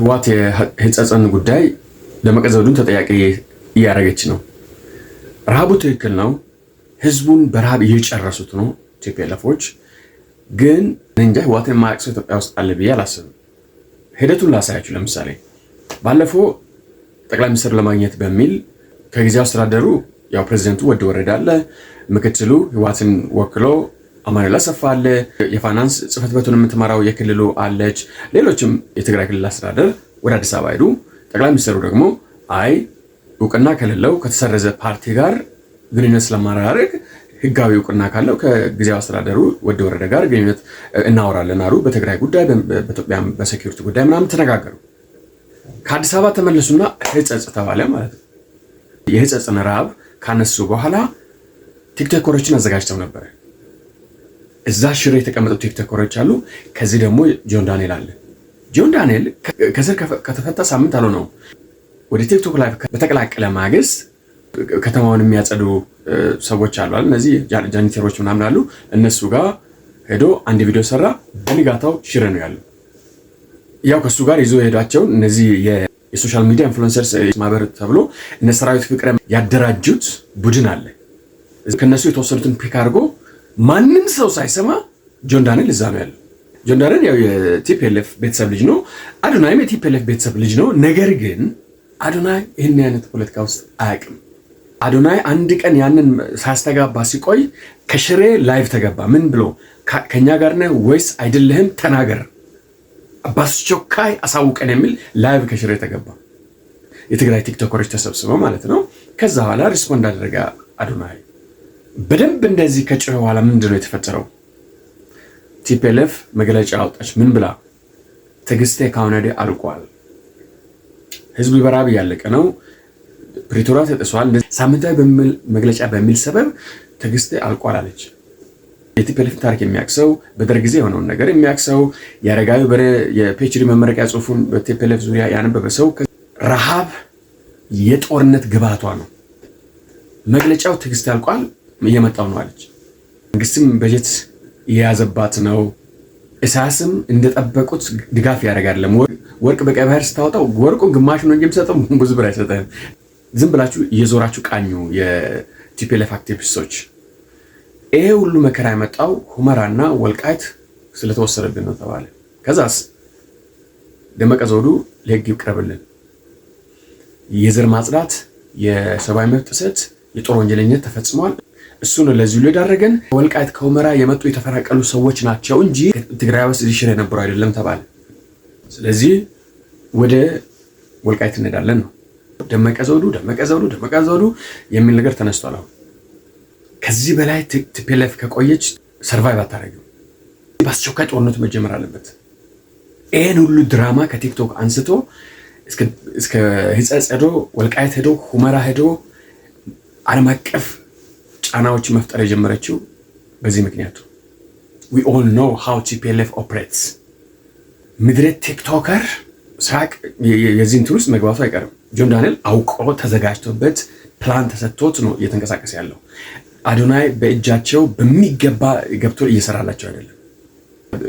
ህዋት የህጸጸን ጉዳይ ደመቀ ዘውዱን ተጠያቂ እያደረገች ነው። ረሃቡ ትክክል ነው። ህዝቡን በረሃብ እየጨረሱት ነው ቲፒኤልኤፎች። ግን እንጃ ህዋትን ማያውቅ ሰው ኢትዮጵያ ውስጥ አለ ብዬ አላስብም። ሂደቱን ላሳያችሁ። ለምሳሌ ባለፈው ጠቅላይ ሚኒስትር ለማግኘት በሚል ከጊዜያዊ አስተዳደሩ ያው ፕሬዚደንቱ ወደ ወረዳ አለ፣ ምክትሉ ህዋትን ወክሎ አማኑኤል አሰፋ አለ፣ የፋይናንስ ጽህፈት ቤቱን የምትመራው የክልሉ አለች፣ ሌሎችም የትግራይ ክልል አስተዳደር ወደ አዲስ አበባ ሄዱ። ጠቅላይ ሚኒስትሩ ደግሞ አይ እውቅና ከሌለው ከተሰረዘ ፓርቲ ጋር ግንኙነት ስለማራረግ ህጋዊ እውቅና ካለው ከጊዜያዊ አስተዳደሩ ወደ ወረዳ ጋር ግንኙነት እናወራለን አሉ። በትግራይ ጉዳይ፣ በኢትዮጵያም በሴኩሪቲ ጉዳይ ምናምን ተነጋገሩ። ከአዲስ አበባ ተመለሱና ህጸጽ ተባለ ማለት ነው። የህጸጽን ረሃብ ካነሱ በኋላ ቲክቶከሮችን አዘጋጅተው ነበር። እዛ ሽሬ የተቀመጡ ቲክቶከሮች አሉ። ከዚህ ደግሞ ጆን ዳንኤል አለ። ጆን ዳንኤል ከስር ከተፈታ ሳምንት አልሆነውም። ወደ ቲክቶክ ላይ በተቀላቀለ ማግስት ከተማውን የሚያጸዱ ሰዎች አሉ። እነዚህ ጃኒተሮች ምናምን አሉ። እነሱ ጋር ሄዶ አንድ ቪዲዮ ሰራ። በንጋታው ሽሬ ነው ያለው። ያው ከሱ ጋር ይዞ ሄዷቸውን እነዚህ የሶሻል ሚዲያ ኢንፍሉዌንሰርስ ማህበር ተብሎ እነ ሰራዊት ፍቅረ ያደራጁት ቡድን አለ። ከነሱ የተወሰኑትን ፒክ አድርጎ ማንም ሰው ሳይሰማ ጆን ዳንኤል እዛ ነው ያለው። ጆን ዳንኤል ያው የቲፒኤልኤፍ ቤተሰብ ልጅ ነው። አዶናይም የቲፒኤልኤፍ ቤተሰብ ልጅ ነው። ነገር ግን አዶናይ ይህን አይነት ፖለቲካ ውስጥ አያውቅም። አዶናይ አንድ ቀን ያንን ሳያስተጋባ ሲቆይ ከሽሬ ላይቭ ተገባ። ምን ብሎ ከኛ ጋር ነህ ወይስ አይደለህም ተናገር፣ በአስቸኳይ አሳውቀን የሚል ላይቭ ከሽሬ ተገባ። የትግራይ ቲክቶከሮች ተሰብስበው ማለት ነው። ከዛ በኋላ ሪስፖንድ አደረገ አዶናይ። በደንብ እንደዚህ ከጮኸ በኋላ ምንድነው የተፈጠረው? ቲፒኤልኤፍ መግለጫ አወጣች። ምን ብላ? ትዕግስቴ ካሁነዴ አልቋል፣ ህዝቡ በረሃብ እያለቀ ነው፣ ፕሪቶሪያ ተጥሷል፣ ሳምንታዊ መግለጫ በሚል ሰበብ ትዕግስቴ አልቋል አለች። የቲፒኤልኤፍ ታሪክ የሚያክሰው በደርግ ጊዜ የሆነውን ነገር የሚያክሰው የአረጋዊ በረ የፒኤችዲ መመረቂያ ጽሑፉን በቲፒኤልኤፍ ዙሪያ ያነበበ ሰው ረሃብ የጦርነት ግባቷ ነው። መግለጫው ትዕግስቴ አልቋል እየመጣው ነው አለች። መንግስትም በጀት የያዘባት ነው። ኢሳያስም እንደጠበቁት ድጋፍ ያደርጋል። ወርቅ በቀይ ባህር ስታወጣው ወርቁን ግማሽ ነው እንጂ የሚሰጠው ብዙ ብር አይሰጥም። ዝም ብላችሁ እየዞራችሁ ቃኙ የቲፒኤልኤፍ አክቲቪስቶች። ይሄ ሁሉ መከራ የመጣው ሁመራና ወልቃይት ስለተወሰደብን ነው ተባለ። ከዛስ ደመቀ ዘውዱ ለህግ ይቅረብልን፣ የዘር ማጽዳት፣ የሰብአዊ መብት ጥሰት፣ የጦር ወንጀለኝነት ተፈጽሟል፣ እሱ ነው ለዚህ ሁሉ የዳረገን፣ ወልቃይት ከሁመራ የመጡ የተፈናቀሉ ሰዎች ናቸው እንጂ ትግራይ ውስጥ ሊሽር የነበሩ አይደለም ተባለ። ስለዚህ ወደ ወልቃይት እንሄዳለን ነው። ደመቀ ዘውዱ የሚል ነገር ተነስቷል። አሁን ከዚህ በላይ ቲፒኤልኤፍ ከቆየች ሰርቫይቭ አታደርግም። በአስቸኳይ ጦርነቱ መጀመር አለበት። ይህን ሁሉ ድራማ ከቲክቶክ አንስቶ እስከ ህጸጽ ሄዶ ወልቃይት ሄዶ ሁመራ ሄዶ ዓለም አቀፍ ጫናዎች መፍጠር የጀመረችው በዚህ ምክንያቱ we all know how TPLF operates። ምድረ ቲክቶከር ሳቅ የዚህን ትሩስ መግባቱ አይቀርም። ጆን ዳንኤል አውቆ ተዘጋጅቶበት ፕላን ተሰጥቶት ነው እየተንቀሳቀሰ ያለው። አዶናይ በእጃቸው በሚገባ ገብቶ እየሰራላቸው አይደለም።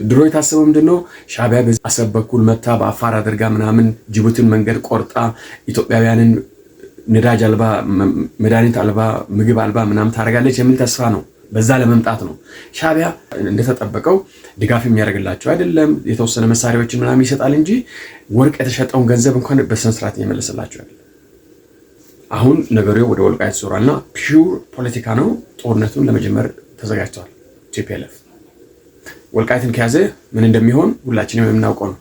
ድሮ የታሰበው ምንድነው? ሻዕቢያ በአሰብ በኩል መታ በአፋር አድርጋ ምናምን ጅቡቲን መንገድ ቆርጣ ኢትዮጵያውያንን ነዳጅ አልባ፣ መድኃኒት አልባ፣ ምግብ አልባ ምናምን ታደርጋለች የሚል ተስፋ ነው። በዛ ለመምጣት ነው። ሻዕቢያ እንደተጠበቀው ድጋፍ የሚያደርግላቸው አይደለም። የተወሰነ መሳሪያዎችን ምናምን ይሰጣል እንጂ ወርቅ የተሸጠውን ገንዘብ እንኳን በስነ ስርዓት እየመለሰላቸው አይደለም። አሁን ነገሩ ወደ ወልቃይት ዞሯልና ፒውር ፖለቲካ ነው። ጦርነቱን ለመጀመር ተዘጋጅተዋል ቲፒኤልኤፍ። ወልቃይትን ከያዘ ምን እንደሚሆን ሁላችንም የምናውቀው ነው።